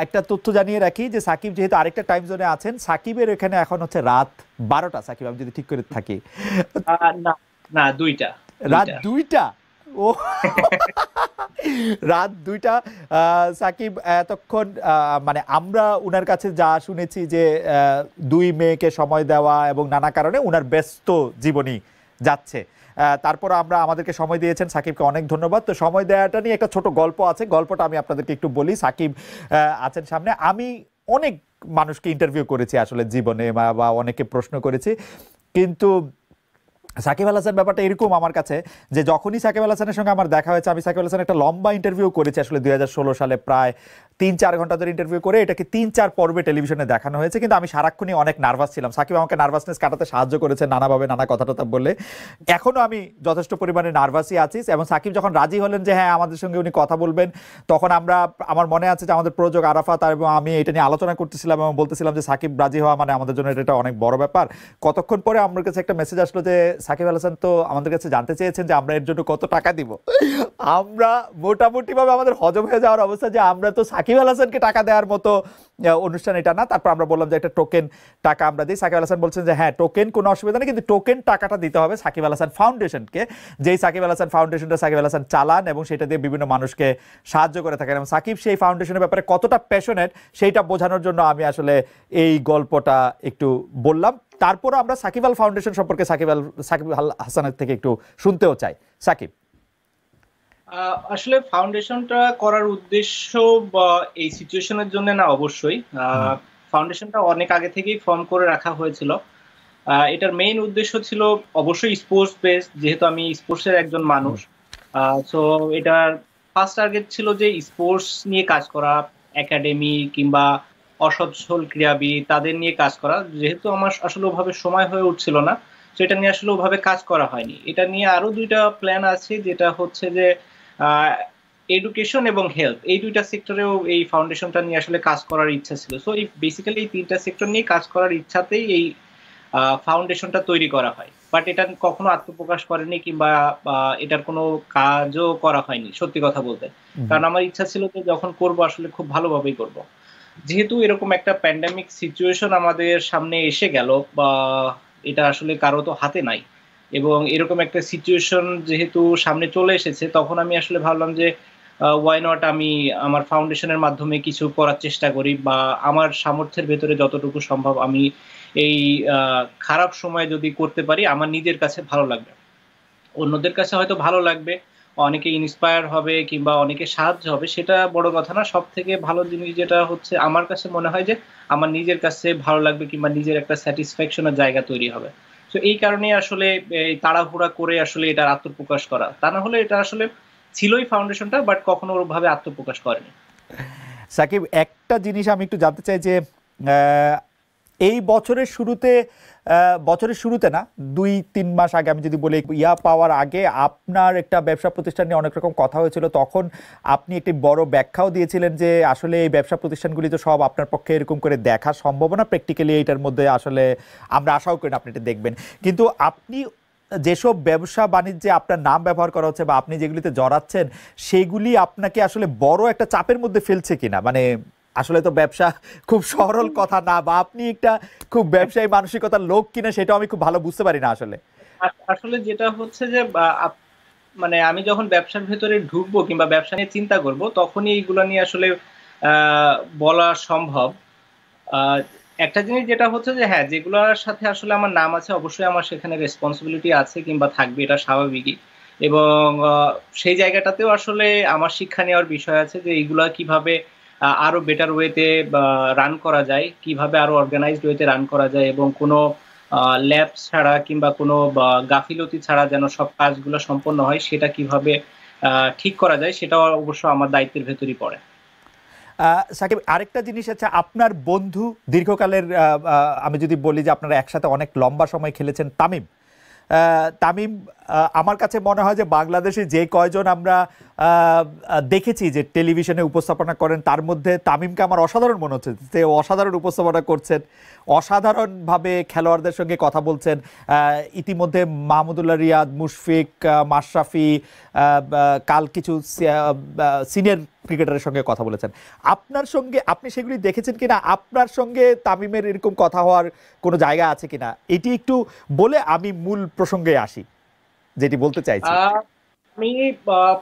একটা তথ্য জানিয়ে রাখি যে সাকিব যেহেতু আরেকটা টাইম জোনে আছেন, সাকিবের এখানে এখন হচ্ছে রাত 12টা, সাকিব আমি যদি ঠিক করে থাকি। না না, দুইটা। রাত দুইটা 2টা? ও রাত 2টা। সাকিব এতক্ষণ মানে আমরা উনার কাছে যা শুনেছি যে দুই মেয়েকে সময় দেওয়া এবং নানা কারণে উনার ব্যস্ত জীবনী যাচ্ছে। তারপর আমরা আমাদেরকে সময় দিয়েছেন, সাকিবকে অনেক ধন্যবাদ। তো সময় দেওয়াটা নিয়ে একটা ছোট গল্প আছে, গল্পটা আমি আপনাদেরকে একটু বলি। সাকিব আছেন সামনে। আমি অনেক মানুষকে ইন্টারভিউ করেছি আসলে জীবনে, বা অনেকে প্রশ্ন করেছি, কিন্তু সাকিব আল হাসান ব্যাপারটা এরকম আমার কাছে যে যখনই সাকিব আল হাসানের সঙ্গে আমার দেখা হয়েছে, আমি সাকিব আল হাসানের একটা লম্বা ইন্টারভিউ করেছি আসলে 2016 সালে, প্রায় 3-4 ঘন্টা ধরে ইন্টারভিউ করে এটাকে 3-4 পর্বে টেলিভিশনে দেখানো হয়েছে। কিন্তু আমি সারাক্ষণই অনেক নার্ভাস ছিলাম। সাকিব আমাকে নার্ভাসনেস কাটাতে সাহায্য করেছে নানাভাবে, নানা কথা টথা বলে। এখনও আমি যথেষ্ট পরিমাণে নার্ভাসই আছি। এবং সাকিব যখন রাজি হলেন যে হ্যাঁ আমাদের সঙ্গে উনি কথা বলবেন, তখন আমার মনে আছে যে আমাদের প্রযোজক আরাফাত এবং আমি এটা নিয়ে আলোচনা করতেছিলাম এবং বলতেছিলাম যে সাকিব রাজি হওয়া মানে আমাদের জন্য এটা অনেক বড় ব্যাপার। কতক্ষণ পরে আমার কাছে একটা মেসেজ আসলো যে সাকিব আল হাসান তো আমাদের কাছে জানতে চেয়েছেন যে আমরা এর জন্য কত টাকা দিব। আমরা মোটামুটিভাবে আমাদের হজম হয়ে যাওয়ার অবস্থা যে আমরা তো সাকিব আল হাসানকে টাকা দেওয়ার মতো অনুষ্ঠান এটা না। তারপর আমরা বললাম যে একটা টোকেন টাকা আমরা দিই। সাকিব আল হাসান বলছেন যে হ্যাঁ টোকেন কোনো অসুবিধা নেই, কিন্তু টোকেন টাকাটা দিতে হবে সাকিব আল হাসান ফাউন্ডেশনকে, যেই সাকিব আল হাসান ফাউন্ডেশনটা সাকিব আল হাসান চালান এবং সেটা দিয়ে বিভিন্ন মানুষকে সাহায্য করে থাকেন। এবং সাকিব সেই ফাউন্ডেশনের ব্যাপারে কতটা প্যাশনেট সেইটা বোঝানোর জন্য আমি আসলে এই গল্পটা একটু বললাম। তারপর আমরা সাকিব আল ফাউন্ডেশন সম্পর্কে সাকিব আল হাসানের থেকে একটু শুনতেও চাই। সাকিব, আসলে ফাউন্ডেশনটা করার উদ্দেশ্য বা এই সিচুয়েশনের জন্য না, অবশ্যই ফাউন্ডেশনটা অনেক আগে থেকেই ফর্ম করে রাখা হয়েছিল। এটার মেইন উদ্দেশ্য ছিল অবশ্যই স্পোর্টস বেসড, যেহেতু আমি স্পোর্টসের একজন মানুষ। সো এটার ফার্স্ট টার্গেট ছিল যে স্পোর্টস নিয়ে কাজ করা, একাডেমি কিংবা অসচ্ছল ক্রীড়াবিদ তাদের নিয়ে কাজ করা। যেহেতু আমার আসলে ওভাবে সময় হয়ে উঠছিল না, তো এটা নিয়ে আসলে ওভাবে কাজ করা হয়নি। এটা নিয়ে আরো দুইটা প্ল্যান আছে, যেটা হচ্ছে যে এডুকেশন এবং হেলথ, এই দুইটা সেক্টরেও এই ফাউন্ডেশনটা নিয়ে আসলে কাজ করার ইচ্ছা ছিল। সো এই বেসিক্যালি এই তিনটা সেক্টর নিয়ে কাজ করার ইচ্ছাতেই এই ফাউন্ডেশনটা তৈরি করা হয়। বাট এটা কখনো আত্মপ্রকাশ করেনি কিংবা এটার কোনো কাজও করা হয়নি, সত্যি কথা বলতে। কারণ আমার ইচ্ছা ছিল যে যখন করব আসলে খুব ভালোভাবেই করব। যেহেতু এরকম একটা প্যান্ডেমিক সিচুয়েশন আমাদের সামনে এসে গেল, বা এটা আসলে কারো তো হাতে নাই, এবং এরকম একটা সিচুয়েশন যেহেতু সামনে চলে এসেছে, তখন আমি আসলে ভাবলাম যে ওয়াই নট আমি আমার ফাউন্ডেশনের মাধ্যমে কিছু করার চেষ্টা করি, বা আমার সামর্থ্যের ভেতরে যতটুকু সম্ভব আমি এই খারাপ সময় যদি করতে পারি, আমার নিজের কাছে ভালো লাগবে, অন্যদের কাছে হয়তো ভালো লাগবে, অনেকে ইন্সপায়ার হবে কিংবা অনেকে সাহায্য হবে, সেটা বড় কথা না। সব থেকে ভালো জিনিস যেটা হচ্ছে আমার কাছে মনে হয় যে আমার নিজের কাছে ভালো লাগবে কিংবা নিজের একটা স্যাটিসফ্যাকশনের জায়গা তৈরি হবে। তো এই কারণে আসলে এই তাড়াহুড়া করে আসলে এটার আত্মপ্রকাশ করা, তা না হলে এটা আসলে ছিলই ফাউন্ডেশনটা, বাট কখনো ওভাবে আত্মপ্রকাশ করেনি। সাকিব, একটা জিনিস আমি একটু জানতে চাই যে এই বছরের শুরুতে না, 2-3 মাস আগে আমি যদি বলি, পাওয়ার আগে আপনার একটা ব্যবসা প্রতিষ্ঠান নিয়ে অনেক রকম কথা হয়েছিল। তখন আপনি একটি বড় ব্যাখ্যাও দিয়েছিলেন যে আসলে এই ব্যবসা প্রতিষ্ঠানগুলি তো সব আপনার পক্ষে এরকম করে দেখা সম্ভব না, প্র্যাকটিক্যালি এইটার মধ্যে আসলে আমরা আশাও করি না আপনি এটা দেখবেন। কিন্তু আপনি যেসব ব্যবসা বাণিজ্যে আপনার নাম ব্যবহার করা হচ্ছে বা আপনি যেগুলিতে জড়াচ্ছেন, সেগুলি আপনাকে আসলে বড় একটা চাপের মধ্যে ফেলছে কিনা? মানে আসলে তো ব্যবসা খুব সরল কথা না, বা আপনি একটা খুব ব্যবসায়ী মানসিকতার লোক কিনা সেটাও আমি খুব ভালো বুঝতে পারি না আসলে। আসলে যেটা হচ্ছে যে মানে আমি যখন ব্যবসার ভেতরে ঢুকবো কিংবা ব্যবসা নিয়ে চিন্তা করব, তখনই এইগুলো নিয়ে আসলে বলা সম্ভব। আহ, একটা জিনিস যেটা হচ্ছে যে হ্যাঁ, যেগুলোর সাথে আসলে আমার নাম আছে, অবশ্যই আমার সেখানে রেসপন্সিবিলিটি আছে কিংবা থাকবে, এটা স্বাভাবিকই। এবং সেই জায়গাটাতেও আসলে আমার শিক্ষা নেওয়ার বিষয় আছে যে এইগুলা কিভাবে আরো বেটার ওয়েতে রান করা যায়, কিভাবে আরো অর্গানাইজড ওয়েতে রান করা যায়, এবং কোনো ল্যাব ছাড়া কিংবা কোনো গাফিলতি ছাড়া যেন সব কাজগুলো সম্পন্ন হয়, সেটা কিভাবে ঠিক করা যায়, সেটা অবশ্য আমার দায়িত্বের ভেতরই পড়ে। সাকিব, আরেকটা জিনিস আছে, আপনার বন্ধু দীর্ঘকালের, আমি যদি বলি যে আপনারা একসাথে অনেক লম্বা সময় খেলেছেন, তামিম। তামিম আমার কাছে মনে হয় যে বাংলাদেশে যে কয়জন আমরা দেখেছি যে টেলিভিশনে উপস্থাপনা করেন, তার মধ্যে তামিমকে আমার অসাধারণ মনে হচ্ছে যে অসাধারণ উপস্থাপনা করছেন, অসাধারণভাবে খেলোয়াড়দের সঙ্গে কথা বলছেন। ইতিমধ্যে মাহমুদুল্লাহ রিয়াদ, মুশফিক, মাশরাফি, কাল কিছু সিনিয়র ক্রিকেটারের সঙ্গে কথা বলেছেন, আপনার সঙ্গে আপনি সেগুলি দেখেছেন কিনা, আপনার সঙ্গে তামিমের এরকম কথা হওয়ার কোনো জায়গা আছে কিনা, এটি একটু বলে আমি মূল প্রসঙ্গে আসি যেটি বলতে চাইছি। আমি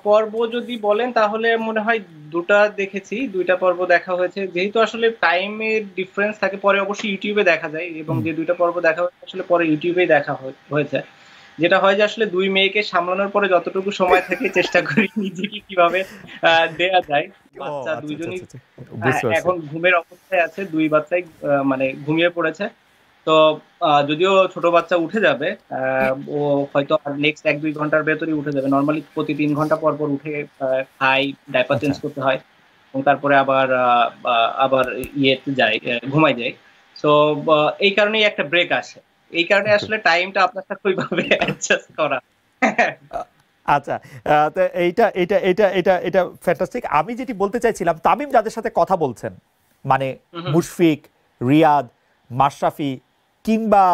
পর্ব যদি বলেন তাহলে মনে হয় দুটা দেখেছি, দুইটা পর্ব দেখা হয়েছে। যেহেতু আসলে টাইমের ডিফারেন্স থাকে, পরে অবশ্যই ইউটিউবে দেখা যায়, এবং যে দুইটা পর্ব দেখা হয়েছে আসলে পরে ইউটিউবেই দেখা হয়েছে। যেটা হয় যে আসলে দুই মেয়েকে সামলানোর পরে যতটুকু সময় থাকে চেষ্টা করি নিজেকে কিভাবে দেয়া যায়। বাচ্চা দুইজনই এখন ঘুমের অবস্থায় আছে, দুই বাচ্চাই মানে ঘুমিয়ে পড়েছে। তো যদিও ছোট বাচ্চা উঠে যাবে, ও হয়তো নেক্সট 1-2 ঘন্টার ভেতরেই উঠে যাবে। নর্মালি প্রতি 3 ঘন্টা পর পর উঠে খাই, ডাইপার চেঞ্জ করতে হয়, এবং তারপরে আবার আবার ইয়েতে যায়, ঘুমাই যায়। সো এই কারণেই একটা ব্রেক আসে, এই কারণে আসলে টাইমটা আপনার সাথে ওইভাবে অ্যাডজাস্ট করা। আচ্ছা, তো এইটা এটা এটা এটা এটা ফ্যান্টাস্টিক। আমি যেটি বলতে চাইছিলাম, তামিম যাদের সাথে কথা বলছেন, মানে মুশফিক, রিয়াদ, মাশরাফি কিংবা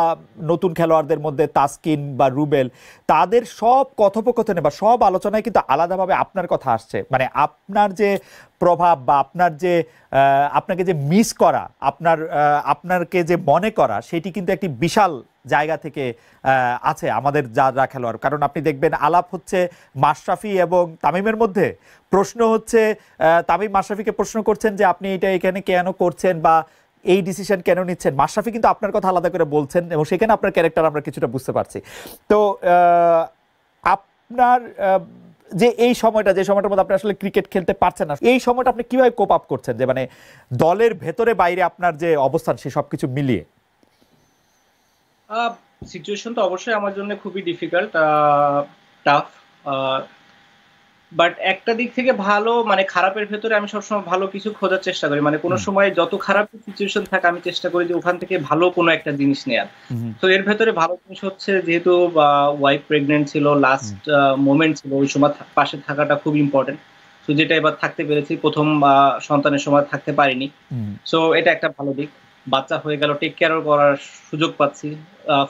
নতুন খেলোয়াড়দের মধ্যে তাসকিন বা রুবেল, তাদের সব কথোপকথনে বা সব আলোচনায় কিন্তু আলাদাভাবে আপনার কথা আসছে। মানে আপনার যে প্রভাব বা আপনার যে আপনাকে যে মিস করা, আপনারকে যে মনে করা, সেটি কিন্তু একটি বিশাল জায়গা থেকে আছে আমাদের যারা খেলোয়াড়। কারণ আপনি দেখবেন আলাপ হচ্ছে মাশরাফি এবং তামিমের মধ্যে, প্রশ্ন হচ্ছে তামিম মাশরাফিকে প্রশ্ন করছেন যে আপনি এটা এখানে কেন করছেন বা এই ডিসিশন কেন নিচ্ছেন। মাশরাফি কিন্তু আপনার কথা আলাদা করে বলছেন এবং সেখানে আপনার ক্যারেক্টার আমরা কিছুটা বুঝতে পারছি। তো আপনার যে এই সময়টা, যে সময়টার মধ্যে আপনি আসলে ক্রিকেট খেলতে পারছেন না, এই সময়টা আপনি কিভাবে কোপ আপ করছেন, যে মানে দলের ভেতরে বাইরে আপনার যে অবস্থান সে সবকিছু মিলিয়ে? সিচুয়েশন তো অবশ্যই আমার জন্য খুবই ডিফিকাল্ট, টাফ, বাট একটা দিক থেকে ভালো, মানে খারাপের ভেতরে আমি সবসময় ভালো কিছু খোঁজার চেষ্টা করি। মানে কোনো সময় যত খারাপ সিচুয়েশন থাকে আমি চেষ্টা করি যে ওখান থেকে ভালো কোনো একটা জিনিস নেয়ার। তো এর ভেতরে ভালো জিনিস হচ্ছে, যেহেতু ওয়াইফ প্রেগনেন্ট ছিল, লাস্ট মোমেন্ট ছিল, ওই সময় পাশে থাকাটা খুব ইম্পর্টেন্ট। তো যেটা এবার থাকতে পেরেছি, প্রথম সন্তানের সময় থাকতে পারিনি, সো এটা একটা ভালো দিক। বাচ্চা হয়ে গেল, টেক কেয়ারও করার সুযোগ পাচ্ছি,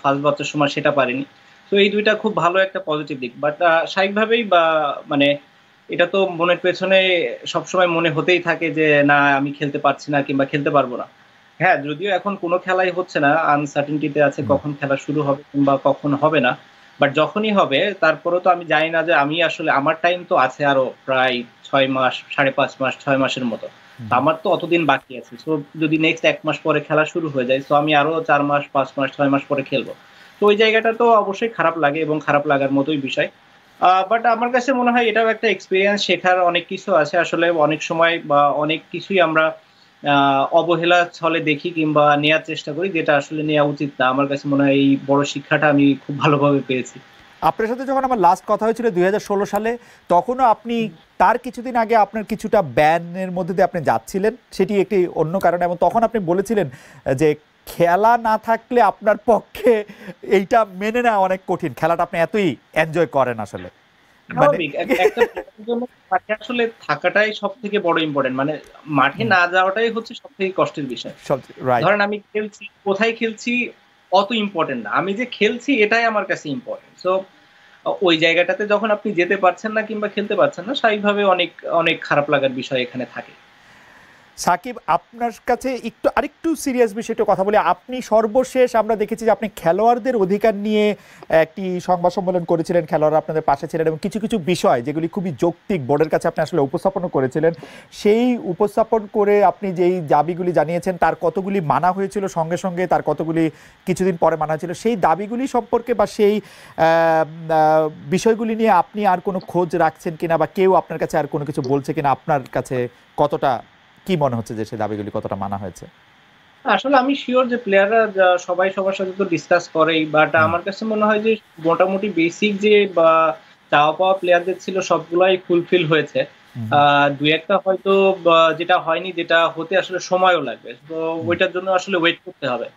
ফার্স্ট বাচ্চার সময় সেটা পারিনি। তো এই দুইটা খুব ভালো একটা পজিটিভ দিক। বাট স্বাভাবিকভাবেই মানে এটা তো মনের পেছনে সবসময় মনে হতেই থাকে যে না আমি খেলতে পারছি না কিংবা খেলতে পারবো না। হ্যাঁ, যদিও এখন কোনো খেলাই হচ্ছে না, আনসার্টেনটিতে আছে কখন খেলা শুরু হবে কিংবা কখন হবে না। বাট যখনই হবে তারপরেও তো আমি জানি না যে আমি আসলে, আমার টাইম তো আছে আরো প্রায় 6 মাস, 5.5 মাস, 6 মাসের মতো। আমার তো অতদিন বাকি আছে। সো যদি নেক্সট 1 মাস পরে খেলা শুরু হয়ে যায়, তো আমি আরো 4 মাস, 5 মাস, 6 মাস পরে খেলবো। তো ওই জায়গাটা তো অবশ্যই খারাপ লাগে এবং খারাপ লাগার মতোই বিষয়। বাট আমার কাছে মনে হয় এটাও একটা এক্সপিরিয়েন্স, শেখার অনেক কিছু আছে। আসলে অনেক সময় বা অনেক কিছুই আমরা অবহেলা ছলে দেখি কিংবা নেওয়ার চেষ্টা করি, যেটা আসলে নেওয়া উচিত না। আমার কাছে মনে হয় এই বড় শিক্ষাটা আমি খুব ভালোভাবে পেয়েছি। আপনার সাথে যখন আমার লাস্ট কথা হয়েছিল 2016 সালে, তখনও আপনি তার কিছুদিন আগে আপনার কিছুটা ব্যানের মধ্যে দিয়ে আপনি যাচ্ছিলেন, সেটি একটি অন্য কারণে, এবং তখন আপনি বলেছিলেন যে খেলা না থাকলে আপনার পক্ষে এইটা মেনে নেওয়া অনেক কঠিন, খেলাটা আপনি এতই এনজয় করেন আসলে। আসলে থাকাটাই সব থেকে বড় ইম্পর্টেন্ট, মানে মাঠে না যাওয়াটাই হচ্ছে সব থেকে কষ্টের বিষয়। ধরেন আমি খেলছি, কোথায় খেলছি অত ইম্পর্টেন্ট না, আমি যে খেলছি এটাই আমার কাছে ইম্পর্টেন্ট। সো ওই জায়গাটাতে যখন আপনি যেতে পারছেন না কিংবা খেলতে পারছেন না, স্বাভাবিকভাবে অনেক অনেক খারাপ লাগার বিষয় এখানে থাকে। সাকিব, আপনার কাছে আরেকটু সিরিয়াস বিষয়টা কথা বলি। আপনি সর্বশেষ আমরা দেখেছি যে আপনি খেলোয়াড়দের অধিকার নিয়ে একটি সংবাদ সম্মেলন করেছিলেন, খেলোয়াড়রা আপনাদের পাশে ছিলেন এবং কিছু কিছু বিষয় যেগুলি খুবই যৌক্তিক বোর্ডের কাছে আপনি আসলে উপস্থাপনও করেছিলেন। সেই উপস্থাপন করে আপনি যেই দাবিগুলি জানিয়েছেন তার কতগুলি মানা হয়েছিল সঙ্গে সঙ্গে, তার কতগুলি কিছুদিন পরে মানা হয়েছিল, সেই দাবিগুলি সম্পর্কে বা সেই বিষয়গুলি নিয়ে আপনি আর কোনো খোঁজ রাখছেন কিনা বা কেউ আপনার কাছে আর কোনো কিছু বলছে কিনা, আপনার কাছে কতটা কি মনে হচ্ছে যে সেই দাবিগুলি কতটা মানা হয়েছে? আসলে আমি শিওর যে প্লেয়াররা সবাই সবার সাথে তো ডিসকাস করেই, বাট আমার কাছে মনে হয় যে মোটামুটি বেসিক যে বা চাওয়া পাওয়া প্লেয়ারদের ছিল সবগুলাই ফুলফিল হয়েছে। দুই একটা হয়তো যেটা হয়নি, যেটা হতে আসলে সময়ও লাগবে, তো ওইটার জন্য আসলে ওয়েট করতে হবে।